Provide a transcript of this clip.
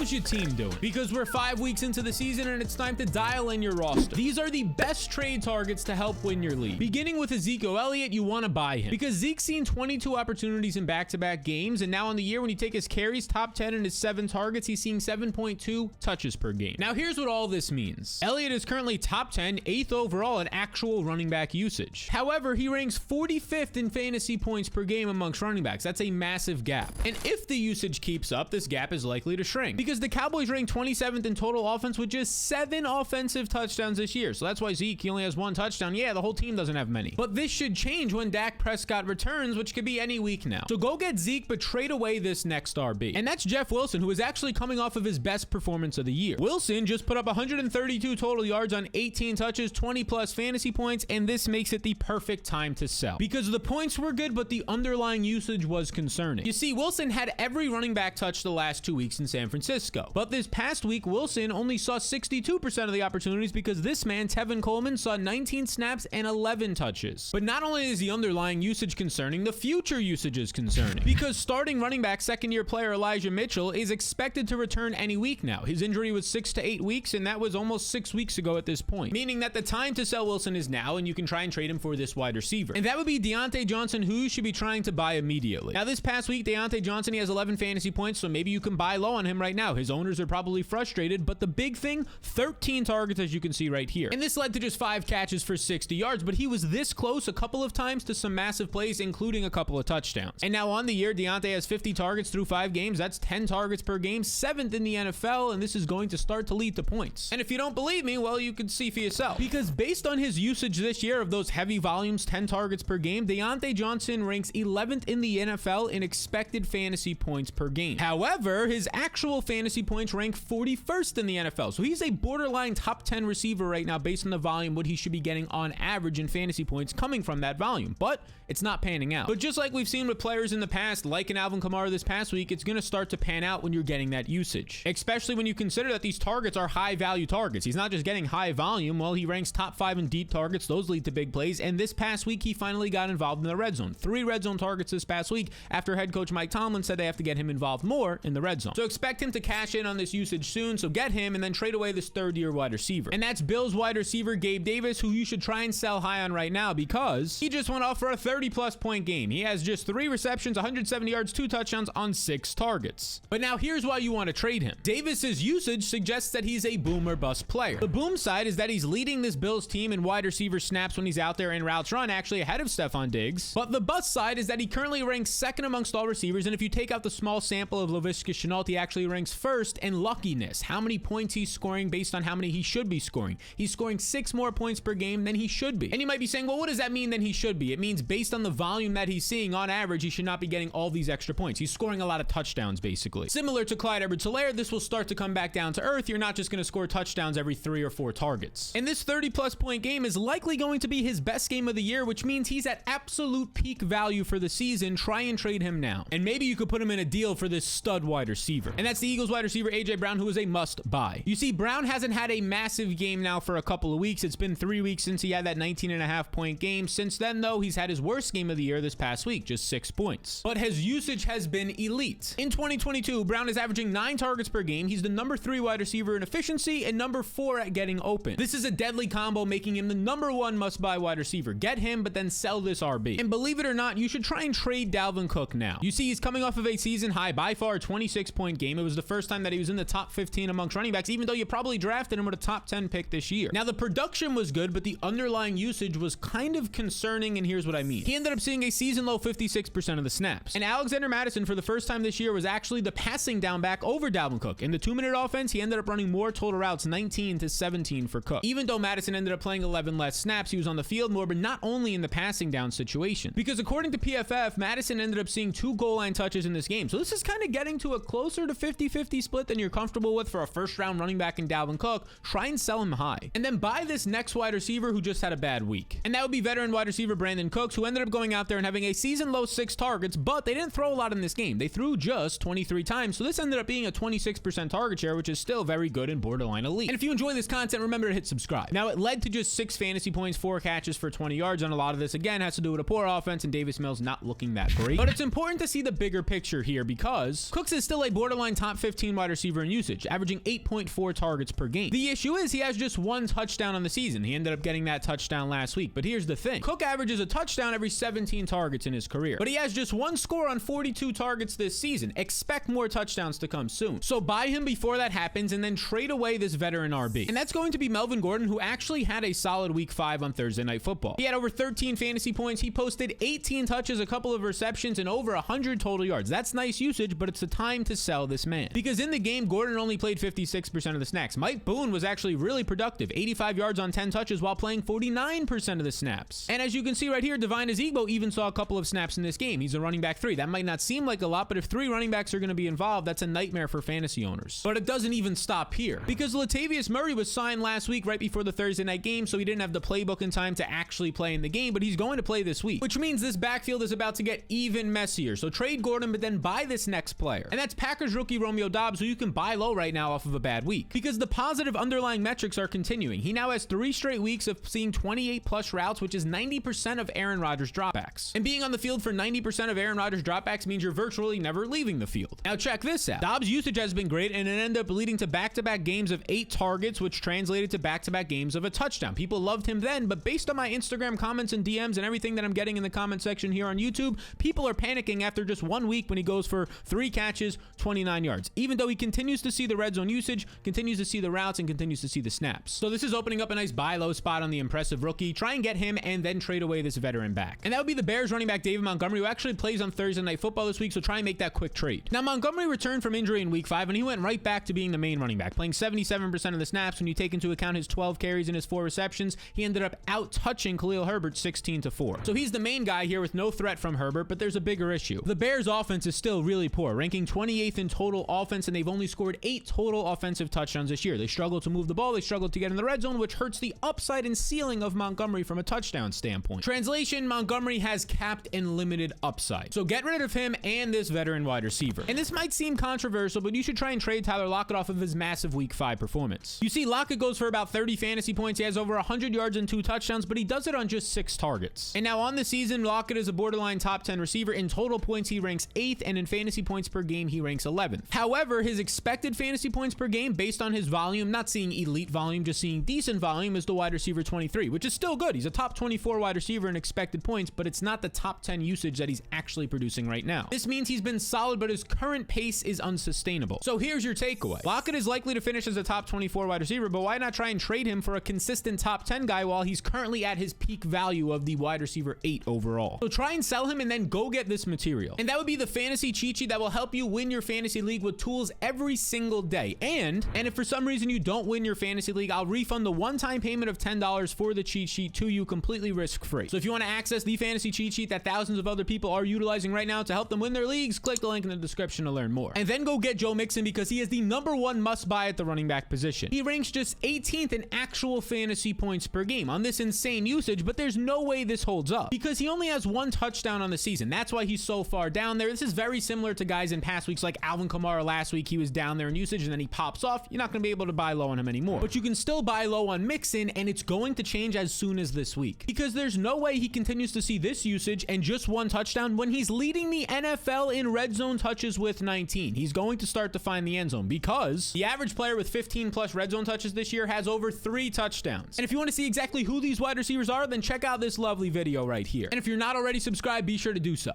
how's your team doing? Because we're 5 weeks into the season and it's time to dial in your roster. These are the best trade targets to help win your league. Beginning with Ezekiel Elliott, you want to buy him because Zeke's seen 22 opportunities in back-to-back games, and now on the year when you take his carries, top 10 and his 7 targets, he's seeing 7.2 touches per game. Now here's what all this means. Elliott is currently top 10, 8th overall in actual running back usage. However, he ranks 45th in fantasy points per game amongst running backs. That's a massive gap. And if the usage keeps up, this gap is likely to shrink because the Cowboys rank 27th in total offense with just 7 offensive touchdowns this year. So that's why Zeke, he only has 1 touchdown. Yeah, the whole team doesn't have many. But this should change when Dak Prescott returns, which could be any week now. So go get Zeke, but trade away this next RB. And that's Jeff Wilson, who is actually coming off of his best performance of the year. Wilson just put up 132 total yards on 18 touches, 20 plus fantasy points, and this makes it the perfect time to sell because the points were good, but the underlying usage was concerning. You see, Wilson had every running back touch the last 2 weeks in San Francisco, but this past week, Wilson only saw 62% of the opportunities because this man, Tevin Coleman, saw 19 snaps and 11 touches. But not only is the underlying usage concerning, the future usage is concerning because starting running back second-year player Elijah Mitchell is expected to return any week now. His injury was 6 to 8 weeks, and that was almost 6 weeks ago at this point, meaning that the time to sell Wilson is now, and you can try and trade him for this wide receiver. And that would be Deontay Johnson, who you should be trying to buy immediately. Now, this past week, Deontay Johnson, he has 11 fantasy points, so maybe you can buy low on him right now. His owners are probably frustrated, but the big thing, 13 targets, as you can see right here. And this led to just 5 catches for 60 yards, but he was this close a couple of times to some massive plays, including a couple of touchdowns. And now on the year, Deontay has 50 targets through 5 games. That's 10 targets per game, 7th in the NFL, and this is going to start to lead to points. And if you don't believe me, well, you can see for yourself. Because based on his usage this year of those heavy volumes, 10 targets per game, Deontay Johnson ranks 11th in the NFL in expected fantasy points per game. However, his actual fantasy points rank 41st in the NFL. So he's a borderline top 10 receiver right now based on the volume, what he should be getting on average in fantasy points coming from that volume. But it's not panning out. But just like we've seen with players in the past, like an Alvin Kamara this past week, it's going to start to pan out when you're getting that usage. Especially when you consider that these targets are high value targets. He's not just getting high volume. Well, he ranks top 5 in deep targets. Those lead to big plays. And this past week, he finally got involved in the red zone. 3 red zone targets this past week after head coach Mike Tomlin said they have to get him involved more in the red zone. So expect him to cash in on this usage soon. So get him and then trade away this 3rd-year wide receiver. And that's Bills wide receiver Gabe Davis, who you should try and sell high on right now because he just went off for a 30-plus point game. He has just 3 receptions, 170 yards, 2 touchdowns on 6 targets. But now here's why you want to trade him. Davis's usage suggests that he's a boom or bust player. The boom side is that he's leading this Bills team in wide receiver snaps when he's out there in routes run, actually ahead of Stephon Diggs. But the bust side is that he currently ranks 2nd amongst all receivers, and if you take out the small sample of Laviska Shenault, he actually ranks 1st in luckiness. How many points he's scoring based on how many he should be scoring. He's scoring 6 more points per game than he should be. And you might be saying, well, what does that mean than he should be? It means based on the volume that he's seeing on average, he should not be getting all these extra points. He's scoring a lot of touchdowns, basically. Similar to Clyde Edwards-Helaire, this will start to come back down to earth. You're not just going to score touchdowns every 3 or 4 targets. And this 30-plus point game is likely going to be his best game of the year, which means he's at absolute peak value for the season. Try and trade him now. And maybe you could put him in a deal for this stud wide receiver. And that's the Eagles wide receiver, A.J. Brown, who is a must-buy. You see, Brown hasn't had a massive game now for a couple of weeks. It's been 3 weeks since he had that 19.5-point game. Since then, though, he's had his worst game of the year this past week, just 6 points. But his usage has been elite. In 2022, Brown is averaging 9 targets per game. He's the number 3 wide receiver in efficiency and number 4 at getting open. This is a deadly combo, making him the number 1 must-buy wide receiver. Get him, but then sell this RB. And believe it or not, you should try and trade Dalvin Cook now. You see, he's coming off of a season high, by far, 26-point game. It was the first time that he was in the top 15 amongst running backs, even though you probably drafted him with a top 10 pick this year. Now, the production was good, but the underlying usage was kind of concerning, and here's what I mean. He ended up seeing a season-low 56% of the snaps. And Alexander Mattison, for the first time this year, was actually the passing down back over Dalvin Cook. In the 2-minute offense, he ended up running more total routes, 19 to 17 for Cook. Even though Mattison ended up playing 11 less snaps, he was on the field more, but not only in the passing down situation. Because according to PFF, Mattison ended up seeing 2 goal line touches in this game. So this is kind of getting to a closer to 50-50 split than you're comfortable with for a first-round running back in Dalvin Cook. Try and sell him high. And then buy this next wide receiver who just had a bad week. And that would be veteran wide receiver Brandin Cooks, who ended up going out there and having a season-low 6 targets, but they didn't throw a lot in this game. They threw just 23 times, so this ended up being a 26% target share, which is still very good and borderline elite. And if you enjoy this content, remember to hit subscribe. Now, it led to just 6 fantasy points, 4 catches for 20 yards, and a lot of this, again, has to do with a poor offense and Davis Mills not looking that great. But it's important to see the bigger picture here because Cooks is still a borderline top 15 15 wide receiver in usage, averaging 8.4 targets per game. The issue is he has just one touchdown on the season. He ended up getting that touchdown last week. But here's the thing. Cook averages a touchdown every 17 targets in his career. But he has just one score on 42 targets this season. Expect more touchdowns to come soon. So buy him before that happens and then trade away this veteran RB. And that's going to be Melvin Gordon, who actually had a solid week 5 on Thursday Night Football. He had over 13 fantasy points. He posted 18 touches, a couple of receptions, and over 100 total yards. That's nice usage, but it's the time to sell this man. Because in the game, Gordon only played 56% of the snaps. Mike Boone was actually really productive, 85 yards on 10 touches while playing 49% of the snaps. And as you can see right here, Devine Ezigbo even saw a couple of snaps in this game. He's a running back 3. That might not seem like a lot, but if 3 running backs are going to be involved, that's a nightmare for fantasy owners. But it doesn't even stop here, because Latavius Murray was signed last week right before the Thursday night game, so he didn't have the playbook in time to actually play in the game, but he's going to play this week, which means this backfield is about to get even messier. So trade Gordon, but then buy this next player. And that's Packers rookie Romeo Doubs, who you can buy low right now off of a bad week, because the positive underlying metrics are continuing. He now has 3 straight weeks of seeing 28 plus routes, which is 90% of Aaron Rodgers dropbacks. And being on the field for 90% of Aaron Rodgers dropbacks means you're virtually never leaving the field. Now check this out. Doubs' usage has been great, and it ended up leading to back-to-back games of 8 targets, which translated to back-to-back games of a touchdown. People loved him then, but based on my Instagram comments and DMs and everything that I'm getting in the comment section here on YouTube, people are panicking after just 1 week when he goes for 3 catches, 29 yards, even though he continues to see the red zone usage, continues to see the routes, and continues to see the snaps. So this is opening up a nice buy low spot on the impressive rookie. Try and get him and then trade away this veteran back. And that would be the Bears running back David Montgomery, who actually plays on Thursday Night Football this week, so try and make that quick trade. Now Montgomery returned from injury in week 5, and he went right back to being the main running back, playing 77% of the snaps. When you take into account his 12 carries and his 4 receptions, he ended up out-touching Khalil Herbert 16-4. So he's the main guy here with no threat from Herbert, but there's a bigger issue. The Bears offense is still really poor, ranking 28th in total offense, and they've only scored 8 total offensive touchdowns this year. They struggle to move the ball, they struggle to get in the red zone, which hurts the upside and ceiling of Montgomery from a touchdown standpoint. Translation, Montgomery has capped and limited upside. So get rid of him and this veteran wide receiver. And this might seem controversial, but you should try and trade Tyler Lockett off of his massive week 5 performance. You see, Lockett goes for about 30 fantasy points. He has over 100 yards and 2 touchdowns, but he does it on just 6 targets. And now on the season, Lockett is a borderline top 10 receiver. In total points, he ranks 8th, and in fantasy points per game, he ranks 11th. However, his expected fantasy points per game based on his volume, not seeing elite volume, just seeing decent volume, is the wide receiver 23, which is still good. He's a top 24 wide receiver in expected points, but it's not the top 10 usage that he's actually producing right now. This means he's been solid, but his current pace is unsustainable. So here's your takeaway. Lockett is likely to finish as a top 24 wide receiver, but why not try and trade him for a consistent top 10 guy while he's currently at his peak value of the wide receiver 8 overall? So try and sell him and then go get this material. And that would be the fantasy cheat sheet that will help you win your fantasy league with tools every single day. And if for some reason you don't win your fantasy league, I'll refund the one-time payment of $10 for the cheat sheet to you completely risk-free. So if you want to access the fantasy cheat sheet that thousands of other people are utilizing right now to help them win their leagues, click the link in the description to learn more. And then go get Joe Mixon, because he is the #1 must-buy at the running back position. He ranks just 18th in actual fantasy points per game on this insane usage, but there's no way this holds up because he only has 1 touchdown on the season. That's why he's so far down there. This is very similar to guys in past weeks like Alvin Kamara last week. He was down there in usage and then he pops off. You're not going to be able to buy low on him anymore, but you can still buy low on Mixon, and it's going to change as soon as this week, because there's no way he continues to see this usage and just 1 touchdown when he's leading the NFL in red zone touches with 19. He's going to start to find the end zone because the average player with 15 plus red zone touches this year has over 3 touchdowns. And if you want to see exactly who these wide receivers are, then check out this lovely video right here. And if you're not already subscribed, be sure to do so.